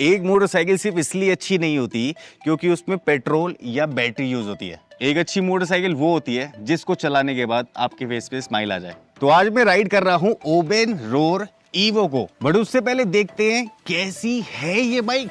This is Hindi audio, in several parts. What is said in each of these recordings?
एक मोटरसाइकिल सिर्फ इसलिए अच्छी नहीं होती क्योंकि उसमें पेट्रोल या बैटरी यूज होती है। एक अच्छी मोटरसाइकिल वो होती है जिसको चलाने के बाद आपके फेस पे स्माइल आ जाए। तो आज मैं राइड कर रहा हूं ओबेन रोर ईवो को, बट उससे पहले देखते हैं कैसी है ये बाइक।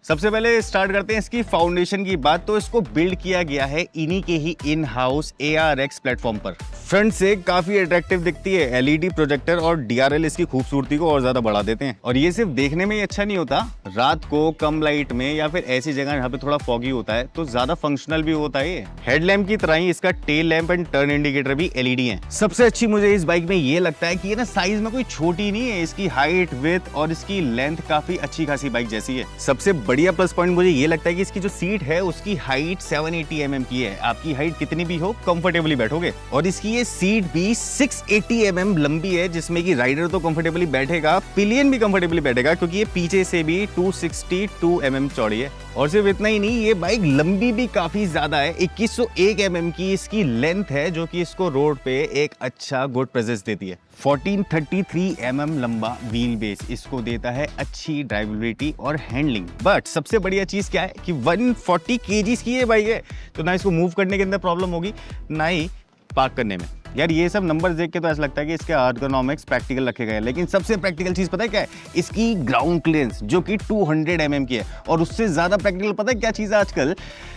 सबसे पहले स्टार्ट करते हैं इसकी फाउंडेशन की बात। तो इसको बिल्ड किया गया है इन्हीं के ही इन हाउस ARX प्लेटफॉर्म पर। फ्रंट से काफी अट्रैक्टिव दिखती है। LED प्रोजेक्टर और DRL इसकी खूबसूरती को और ज्यादा बढ़ा देते हैं। और ये सिर्फ देखने में ही अच्छा नहीं होता, रात को कम लाइट में या फिर ऐसी जगह जहाँ पे थोड़ा फॉगी होता है तो ज्यादा फंक्शनल भी होता है। हेडलैम्प की तरह ही इसका tail lamp and turn indicator भी LED है। सबसे अच्छी मुझे इस बाइक में ये लगता है कि ये ना साइज में कोई छोटी नहीं है। इसकी हाइट, विड्थ और इसकी लेंथ काफी अच्छी खासी बाइक जैसी है। सबसे बढ़िया प्लस पॉइंट मुझे ये लगता है कि इसकी जो सीट है उसकी हाइट 780 mm की है। आपकी हाइट कितनी भी हो कंफर्टेबली बैठोगे। और इसकी ये सीट भी 680 mm लंबी है, जिसमें कि राइडर तो कंफर्टेबली बैठेगा, पिलियन भी कंफर्टेबली बैठेगा क्योंकि ये पीछे से भी 262 mm चौड़ी है। और सिर्फ इतना ही नहीं, ये बाइक लंबी भी काफी ज्यादा है। 2101 mm की इसकी लेंथ है, जो कि इसको रोड पे एक अच्छा गुड प्रेजेंस देती है। 1433 mm लंबा व्हील बेस इसको देता है अच्छी ड्राइवेबिलिटी और हैंडलिंग। बट सबसे बढ़िया चीज क्या है कि 140 kg की ये बाइक है, तो ना इसको मूव करने के अंदर प्रॉब्लम होगी, ना ही पार्क करने में। यार ये सब नंबर्स देख के तो ऐसा लगता है कि इसके एर्गोनॉमिक्स प्रैक्टिकल रखे गए हैं, लेकिन सबसे प्रैक्टिकल चीज पता है क्या है? इसकी ग्राउंड क्लियरेंस जो कि 200 mm की है। और उससे ज्यादा प्रैक्टिकल पता है क्या चीज है आजकल?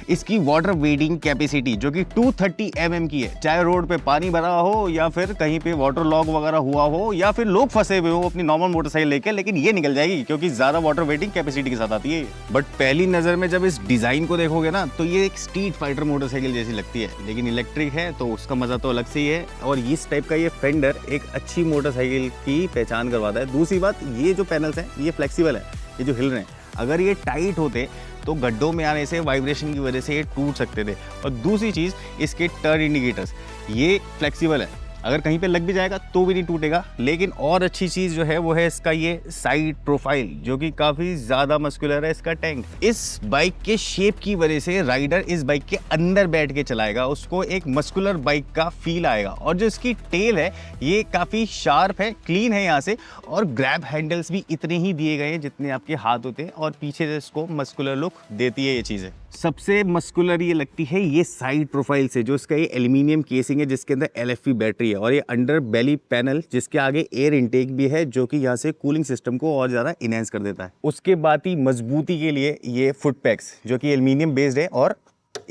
इसकी वाटर वेटिंग कैपेसिटी जो कि 230 mm की है। चाहे रोड पे पानी भरा हो या फिर कहीं पे वाटर लॉग वगैरह हुआ हो या फिर लोग फंसे हुए हो अपनी नॉर्मल मोटरसाइकिल लेके, लेकिन ये निकल जाएगी क्योंकि ज्यादा वाटर वेटिंग कैपेसिटी के साथ आती है। बट पहली नजर में जब इस डिजाइन को देखोगे ना तो ये एक स्ट्रीट फाइटर मोटरसाइकिल जैसी लगती है, लेकिन इलेक्ट्रिक है तो उसका मजा तो अलग से ही है। और इस टाइप का ये फेंडर एक अच्छी मोटरसाइकिल की पहचान करवाता है। दूसरी बात, ये जो पैनल्स हैं ये फ्लेक्सिबल है, ये जो हिल रहे हैं, अगर ये टाइट होते तो गड्ढों में आने से वाइब्रेशन की वजह से ये टूट सकते थे। और दूसरी चीज़, इसके टर्न इंडिकेटर्स ये फ्लेक्सिबल है, अगर कहीं पे लग भी जाएगा तो भी नहीं टूटेगा। लेकिन और अच्छी चीज़ जो है वो है इसका ये साइड प्रोफाइल, जो कि काफ़ी ज़्यादा मस्कुलर है इसका टैंक। इस बाइक के शेप की वजह से राइडर इस बाइक के अंदर बैठ के चलाएगा, उसको एक मस्कुलर बाइक का फील आएगा। और जो इसकी टेल है ये काफ़ी शार्प है, क्लीन है यहाँ से, और ग्रैब हैंडल्स भी इतने ही दिए गए हैं जितने आपके हाथ होते हैं, और पीछे से इसको मस्कुलर लुक देती है ये चीज़ें। सबसे मस्कुलर ये लगती है ये साइड प्रोफाइल से, जो इसका ये एल्यूमिनियम केसिंग है जिसके अंदर LFP बैटरी है, और ये अंडर बेली पैनल जिसके आगे एयर इनटेक भी है, जो कि यहाँ से कूलिंग सिस्टम को और ज़्यादा इनहेंस कर देता है। उसके बाद ही मजबूती के लिए ये फुट पैक्स जो कि एल्यूमिनियम बेस्ड है, और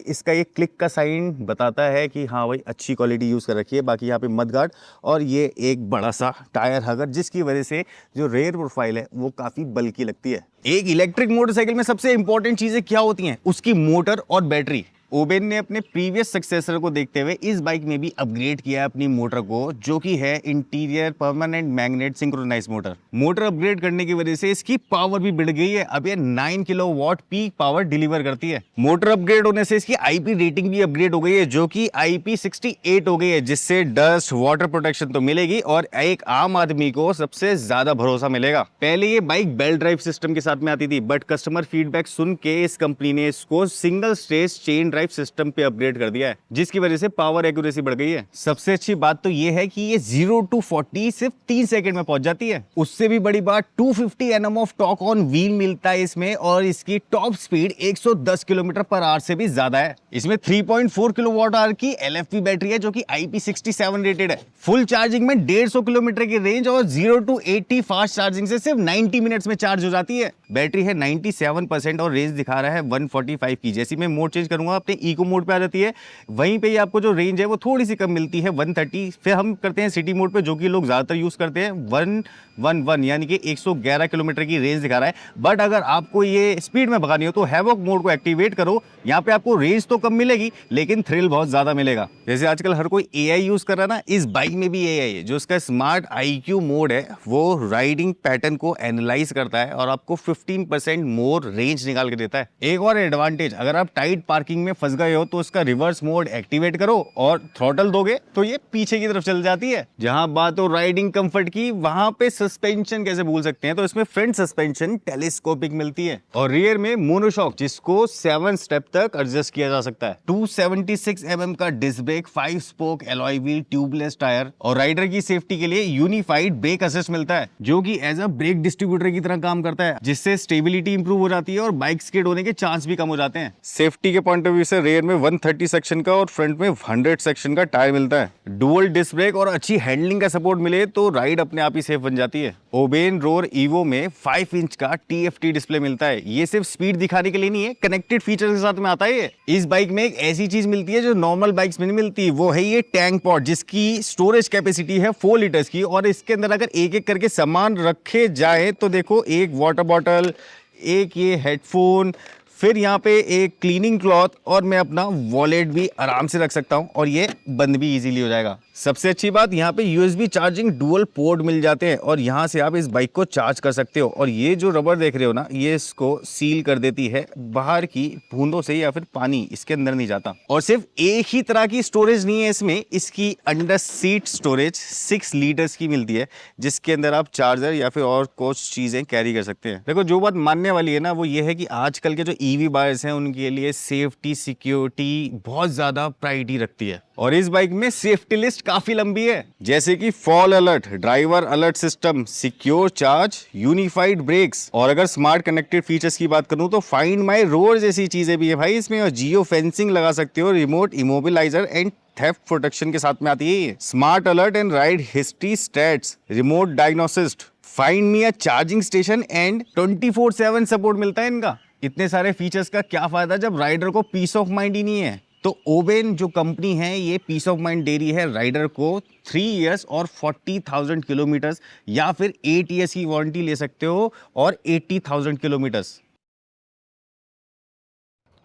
इसका ये क्लिक का साइन बताता है कि हाँ भाई अच्छी क्वालिटी यूज़ कर रखी है। बाकी यहाँ पे मडगार्ड और ये एक बड़ा सा टायर हगर, जिसकी वजह से जो रेयर प्रोफाइल है वो काफ़ी बल्की लगती है। एक इलेक्ट्रिक मोटरसाइकिल में सबसे इंपॉर्टेंट चीज़ें क्या होती हैं? उसकी मोटर और बैटरी। ओबेन ने अपने प्रीवियस सक्सेसर को देखते हुए इस बाइक में भी अपग्रेड किया है अपनी मोटर को, जो कि है interior permanent magnet synchronize motor. Motor upgrade करने की वजह से इसकी पावर भी बढ़ गई है। अब ये 9 किलोवाट पीक पावर डिलीवर करती है। मोटर अपग्रेड होने से इसकी IP रेटिंग भी अपग्रेड हो गई है, जो कि IP68 हो गई है, जिससे डस्ट वाटर प्रोटेक्शन तो मिलेगी और एक आम आदमी को सबसे ज्यादा भरोसा मिलेगा। पहले ये बाइक बेल्ट ड्राइव सिस्टम के साथ में आती थी, बट कस्टमर फीडबैक सुन के इस कंपनी ने इसको सिंगल स्टेज चेन सिस्टम पे अपग्रेड कर दिया है, जिसकी वजह से पावर एक्यूरेसी बढ़ गई है। सबसे अच्छी बात तो ये है कि ये 0 to 40 सिर्फ 3 सेकंड में पहुंच जाती है। उससे भी बड़ी बात, 250 Nm of torque on wheel मिलता है इसमें, और इसकी टॉप स्पीड 110 km/h से भी ज्यादा है। इसमें 3.4 kWh की LFP बैटरी है, जो कि IP67 रेटेड है। फुल चार्जिंग में 150 किलोमीटर की रेंज, और 0 to 80 फास्ट चार्जिंग से सिर्फ 90 मिनट्स में चार्ज हो जाती है। बैटरी है 97% और रेंज दिखा रहा है 145 की। जैसी मैं मोड चेंज करूंगा अपने इको मोड पे आ जाती है, वहीं पे आपको जो रेंज है वो थोड़ी सी कम मिलती है 130। फिर हम करते हैं सिटी मोड पे, जो कि लोग ज्यादातर यूज करते हैं, 111 यानी कि 111 किलोमीटर की रेंज दिखा रहा है। बट अगर आपको ये स्पीड में भगानी हो तो हैवॉक मोड को एक्टिवेट करो। यहाँ पे आपको रेंज तो कम मिलेगी लेकिन थ्रिल बहुत ज्यादा मिलेगा। जैसे आजकल हर कोई AI यूज कर रहा है ना, इस बाइक में भी AI है। जो इसका स्मार्ट IQ मोड है वो राइडिंग पैटर्न को एनालाइज करता है और आपको 15% मोर रेंज निकाल के देता है। एक और एडवांटेज, अगर आप टाइट पार्किंग में फंस गए हो तो उसका रिवर्स मोड एक्टिवेट करो और थ्रॉटल दोगे तो ये पीछे की तरफ चल जाती है। जहां बात हो राइडिंग कंफर्ट की, वहां पे सस्पेंशन कैसे भूल सकते हैं, तो इसमें फ्रंट सस्पेंशन टेलीस्कोपिक मिलती है और रियर में मोनोशॉक जिसको 7 स्टेप तक एडजस्ट किया जा सकता है। 276 mm का disc brake, 5 spoke alloy wheel, tubeless tyre और राइडर की सेफ्टी के लिए यूनिफाइड ब्रेक असिस्ट मिलता है जो कि एज अ ब्रेक डिस्ट्रीब्यूटर की तरह काम करता है, जिससे स्टेबिलिटी इंप्रूव हो जाती है और बाइक स्किड होने के चांस भी कम हो जाते हैं। सेफ्टी के पॉइंट ऑफ व्यू से रेयर में 130 सेक्शन का और फ्रंट में 100 सेक्शन का टायर मिलता है। डुअल डिस्क ब्रेक और अच्छी हैंडलिंग का सपोर्ट मिले तो राइड अपने आप ही सेफ बन जाती है। ओबेन रोर ईवो में 5 इंच का TFT डिस्प्ले मिलता है। ये सिर्फ स्पीड दिखाने के लिए नहीं है, कनेक्टेड फीचर के साथ में आता है। इस बाइक में एक ऐसी चीज मिलती है जो नॉर्मल बाइक्स में नहीं मिलती, वो है ये टैंक पॉड, जिसकी स्टोरेज कैपेसिटी है 4 लीटर्स की और इसके अंदर अगर एक एक करके सामान रखे जाए तो देखो, एक वाटर बॉटल, एक ये हेडफोन, फिर यहाँ पे एक क्लीनिंग क्लॉथ और मैं अपना वॉलेट भी आराम से रख सकता हूँ और ये बंद भी इजीली हो जाएगा। सबसे अच्छी बात, यहाँ पे USB चार्जिंग डुअल पोर्ट मिल जाते हैं और यहाँ से आप इस बाइक को चार्ज कर सकते हो। और ये जो रबर देख रहे हो ना, ये इसको सील कर देती है, बाहर की बूंदों से या फिर पानी इसके अंदर नहीं जाता। और सिर्फ एक ही तरह की स्टोरेज नहीं है इसमें, इसकी अंडर सीट स्टोरेज 6 लीटर्स की मिलती है, जिसके अंदर आप चार्जर या फिर और कुछ चीजें कैरी कर सकते हैं। देखो, जो बात मानने वाली है ना, वो ये है कि आजकल के जो EV बायर्स हैं उनके लिए सेफ्टी सिक्योरिटी बहुत ज्यादा प्रायोरिटी रखती है और इस बाइक में सेफ्टी लिस्ट काफी लंबी है, जैसे कि fall alert, driver alert system, secure charge, unified brakes और अगर स्मार्ट कनेक्टेड फीचर्स की बात करूं तो फाइंड माई रोड जैसी चीजें भी है भाई इसमें, और जियो फेंसिंग लगा सकते हो, remote immobiliser and theft protection के साथ में आती है। Smart alert and ride history stats, remote diagnostics, find me a charging station and 24/7 support मिलता है इनका। इतने सारे फीचर्स का क्या फायदा जब राइडर को पीस ऑफ माइंड ही नहीं है। तो ओबेन जो कंपनी है ये पीस ऑफ माइंड दे रही है राइडर को। 3 इयर्स और 40,000 किलोमीटर्स या फिर 8 इयर्स की वारंटी ले सकते हो और 80,000 किलोमीटर्स।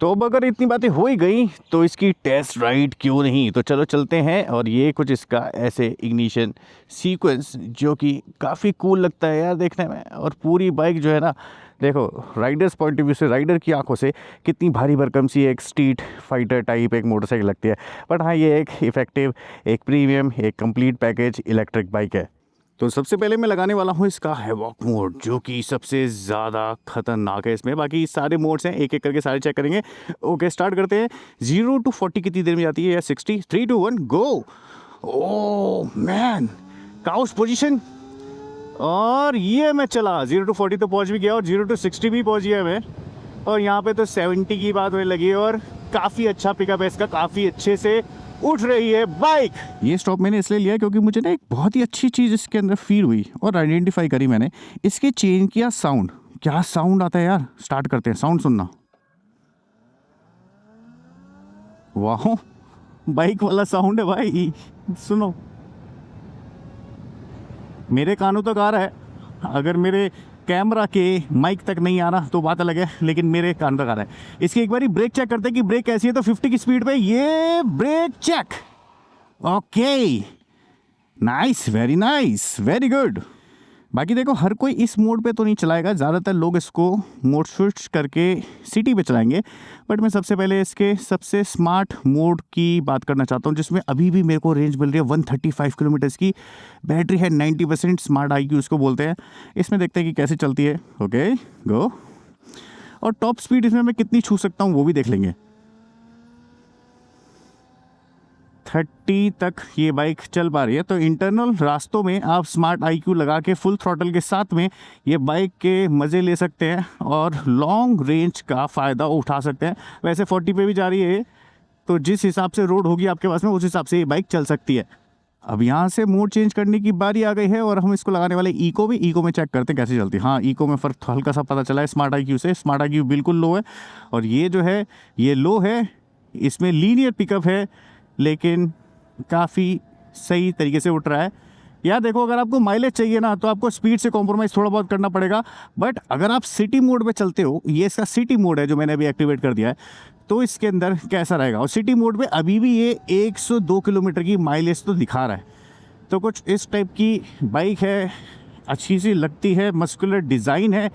तो अब अगर इतनी बातें हो ही गई तो इसकी टेस्ट राइड क्यों नहीं, तो चलो चलते हैं। और ये कुछ इसका ऐसे इग्निशन सीक्वेंस जो कि काफ़ी कूल लगता है यार देखने में। और पूरी बाइक जो है ना, देखो राइडर्स पॉइंट ऑफ व्यू से, राइडर की आंखों से कितनी भारी भरकम सी एक स्ट्रीट फाइटर टाइप एक मोटरसाइकिल लगती है। बट हाँ, ये एक इफेक्टिव, एक प्रीमियम, एक कंप्लीट पैकेज इलेक्ट्रिक बाइक है। तो सबसे पहले मैं लगाने वाला हूँ इसका हैवॉक मोड, जो कि सबसे ज़्यादा खतरनाक है इसमें। बाकी सारे मोड्स हैं, एक एक करके सारे चेक करेंगे। ओके, स्टार्ट करते हैं। 0 to 40 कितनी देर में जाती है, या 60? 3, 2, 1 go. Oh man, cows position. और ये मैं चला 0 to 40 तो पहुँच भी गया और 0 to 60 भी पहुँच गया मैं। और यहाँ पे तो 70 की बात होने लगी और काफ़ी अच्छा पिकअप है इसका, काफ़ी अच्छे से उठ रही है बाइक। ये स्टॉप मैंने इसलिए लिया क्योंकि मुझे ना एक बहुत ही अच्छी चीज़ इसके अंदर फील हुई और आइडेंटिफाई करी मैंने। इसके चेन किया साउंड, क्या साउंड आता है यार। स्टार्ट करते हैं, साउंड सुनना। वाह, बाइक वाला साउंड है भाई, सुनो। मेरे कानों तक आ रहा है, अगर मेरे कैमरा के माइक तक नहीं आ रहा तो बात अलग है, लेकिन मेरे कान तक आ रहा है। इसकी एक बारी ब्रेक चेक करते हैं कि ब्रेक कैसी है। तो 50 की स्पीड पे ये brake check. Okay, nice, very nice, very good. बाकी देखो, हर कोई इस मोड पे तो नहीं चलाएगा, ज़्यादातर लोग इसको मोड स्विच करके सिटी पे चलाएंगे। बट मैं सबसे पहले इसके सबसे स्मार्ट मोड की बात करना चाहता हूँ, जिसमें अभी भी मेरे को रेंज मिल रही है 135 किलोमीटर्स की। बैटरी है 90%, स्मार्ट IQ उसको बोलते हैं। इसमें देखते हैं कि कैसे चलती है। ओके, गो। और टॉप स्पीड इसमें मैं कितनी छू सकता हूँ वो भी देख लेंगे। 30 तक ये बाइक चल पा रही है। तो इंटरनल रास्तों में आप स्मार्ट IQ लगा के फुल थ्रॉटल के साथ में ये बाइक के मज़े ले सकते हैं और लॉन्ग रेंज का फ़ायदा उठा सकते हैं। वैसे 40 पे भी जा रही है, तो जिस हिसाब से रोड होगी आपके पास में उस हिसाब से ये बाइक चल सकती है। अब यहाँ से मोड चेंज करने की बारी आ गई है और हम इसको लगाने वाले इको भी। इको में चेक करते हैं कैसे चलती है। हाँ, इको में फ़र्क हल्का सा पता चला है स्मार्ट IQ से। स्मार्ट IQ बिल्कुल लो है और ये जो है ये लो है। इसमें लीनियर पिकअप है लेकिन काफ़ी सही तरीके से उठ रहा है। यार देखो, अगर आपको माइलेज चाहिए ना तो आपको स्पीड से कॉम्प्रोमाइज़ थोड़ा बहुत करना पड़ेगा। बट अगर आप सिटी मोड पे चलते हो, ये इसका सिटी मोड है जो मैंने अभी एक्टिवेट कर दिया है, तो इसके अंदर कैसा रहेगा। और सिटी मोड पे अभी भी ये 102 किलोमीटर की माइलेज तो दिखा रहा है। तो कुछ इस टाइप की बाइक है, अच्छी सी लगती है, मस्कुलर डिज़ाइन है।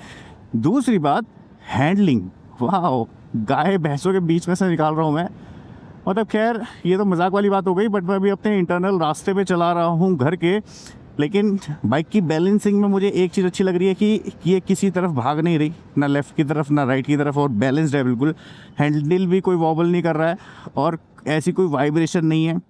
दूसरी बात, हैंडलिंग, वाह, गाय भैंसों के बीच में से निकाल रहा हूँ मैं। मतलब खैर ये तो मजाक वाली बात हो गई, बट मैं अभी अपने इंटरनल रास्ते पे चला रहा हूँ घर के। लेकिन बाइक की बैलेंसिंग में मुझे एक चीज़ अच्छी लग रही है कि ये किसी तरफ भाग नहीं रही, ना लेफ़्ट की तरफ ना राइट की तरफ, और बैलेंस्ड है बिल्कुल। हैंडल भी कोई वॉबल नहीं कर रहा है और ऐसी कोई वाइब्रेशन नहीं है।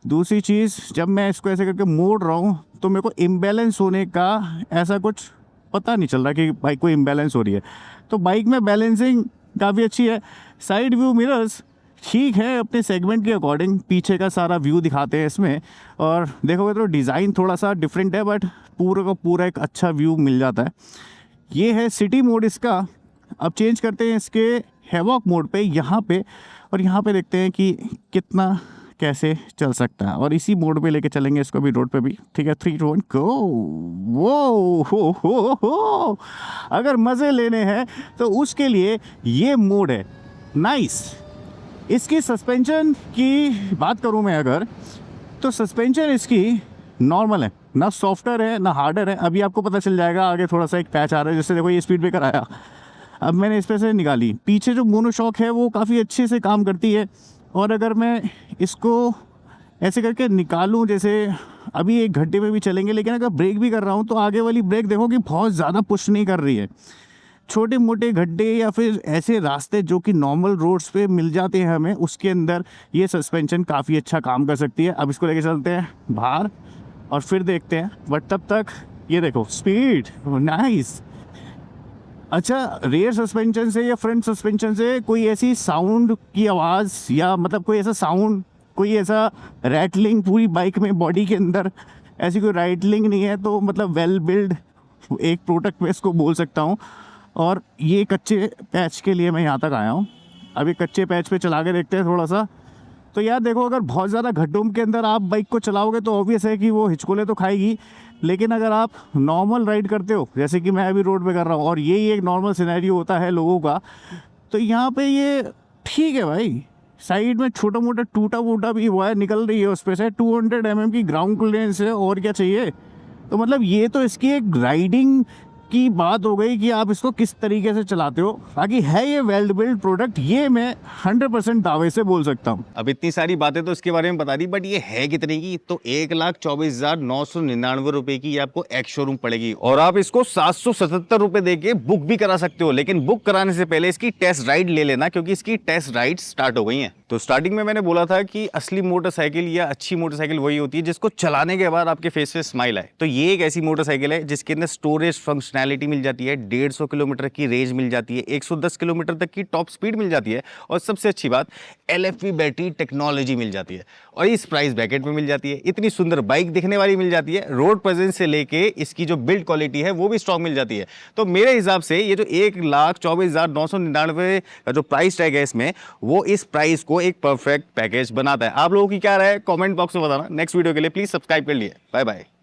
दूसरी चीज़, जब मैं इसको ऐसे करके मोड़ रहा हूँ तो मेरे को इम्बैलेंस होने का ऐसा कुछ पता नहीं चल रहा कि बाइक को इम्बैलेंस हो रही है। तो बाइक में बैलेंसिंग काफ़ी अच्छी है। साइड व्यू मिरर्स ठीक है अपने सेगमेंट के अकॉर्डिंग, पीछे का सारा व्यू दिखाते हैं इसमें, और देखोगे तो डिज़ाइन थोड़ा सा डिफरेंट है, बट पूरा का पूरा एक अच्छा व्यू मिल जाता है। ये है सिटी मोड इसका। अब चेंज करते हैं इसके हैवॉक मोड पे यहाँ पे, और यहाँ पे देखते हैं कि कितना कैसे चल सकता है, और इसी मोड पे लेके चलेंगे इसको भी रोड पे भी। ठीक है, 3 2 1 गो। वो हो, अगर मज़े लेने हैं तो उसके लिए ये मोड है। नाइस। इसकी सस्पेंशन की बात करूं मैं अगर, तो सस्पेंशन इसकी नॉर्मल है, ना सॉफ्टर है ना हार्डर है। अभी आपको पता चल जाएगा, आगे थोड़ा सा एक पैच आ रहा है, जैसे देखो ये स्पीड ब्रेकर आया, अब मैंने इस पे से निकाली। पीछे जो मोनोशॉक है वो काफ़ी अच्छे से काम करती है, और अगर मैं इसको ऐसे करके निकालूं, जैसे अभी एक गड्ढे में भी चलेंगे, लेकिन अगर ब्रेक भी कर रहा हूं तो आगे वाली ब्रेक देखो कि बहुत ज़्यादा पुश नहीं कर रही है। छोटे मोटे गड्ढे या फिर ऐसे रास्ते जो कि नॉर्मल रोड्स पे मिल जाते हैं हमें, उसके अंदर ये सस्पेंशन काफ़ी अच्छा काम कर सकती है। अब इसको लेके चलते हैं बाहर और फिर देखते हैं, बट तब तक ये देखो स्पीड, नाइस। अच्छा, रेयर सस्पेंशन से या फ्रंट सस्पेंशन से कोई ऐसी साउंड की आवाज़, या मतलब कोई ऐसा साउंड, कोई ऐसा रैटलिंग पूरी बाइक में बॉडी के अंदर ऐसी कोई रैटलिंग नहीं है, तो मतलब वेल बिल्ड एक प्रोडक्ट में इसको बोल सकता हूँ। और ये कच्चे पैच के लिए मैं यहाँ तक आया हूँ। अभी कच्चे पैच पे चला के देखते हैं थोड़ा सा। तो यार देखो, अगर बहुत ज़्यादा गड्ढों के अंदर आप बाइक को चलाओगे तो ऑब्वियस है कि वो हिचकोले तो खाएगी, लेकिन अगर आप नॉर्मल राइड करते हो, जैसे कि मैं अभी रोड पे कर रहा हूँ, और यही एक नॉर्मल सिनेरियो होता है लोगों का, तो यहाँ पे ये ठीक है भाई। साइड में छोटा मोटा टूटा वूटा भी हुआ है, निकल रही है उस पर से। 200 mm की ग्राउंड क्लियरेंस है, और क्या चाहिए। तो मतलब ये तो इसकी एक राइडिंग की बात हो गई कि आप इसको किस तरीके से चलाते हो। बाकी है ये वेल बिल्ड प्रोडक्ट, ये मैं 100% दावे से बोल सकता हूँ। अब इतनी सारी बातें तो इसके बारे में बता दी, बट ये है कितने की? तो 1,24,999 रुपए की ये आपको एक्स शोरूम पड़ेगी, और आप इसको 777 रुपए दे के बुक भी करा सकते हो। लेकिन बुक कराने से पहले इसकी टेस्ट राइड ले लेना, क्योंकि इसकी टेस्ट राइड स्टार्ट हो गई है। तो स्टार्टिंग में मैंने बोला था कि असली मोटरसाइकिल या अच्छी मोटरसाइकिल वही होती है जिसको चलाने के बाद आपके फेस पे स्माइल आए। तो ये एक ऐसी मोटरसाइकिल है जिसके अंदर स्टोरेज फंक्शनैलिटी मिल जाती है, 150 किलोमीटर की रेंज मिल जाती है, 110 किलोमीटर तक की टॉप स्पीड मिल जाती है, और सबसे अच्छी बात LFP बैटरी टेक्नोलॉजी मिल जाती है, और इस प्राइस ब्रैकेट में मिल जाती है। इतनी सुंदर बाइक दिखने वाली मिल जाती है, रोड प्रेजेंस से लेके इसकी जो बिल्ड क्वालिटी है वो भी स्ट्रॉन्ग मिल जाती है। तो मेरे हिसाब से ये जो 1,24,999 का जो प्राइस टैग है इसमें, वो इस प्राइस को एक परफेक्ट पैकेज बनाता है। आप लोगों की क्या राय है कमेंट बॉक्स में बताना। नेक्स्ट वीडियो के लिए प्लीज सब्सक्राइब कर लिए। Bye bye.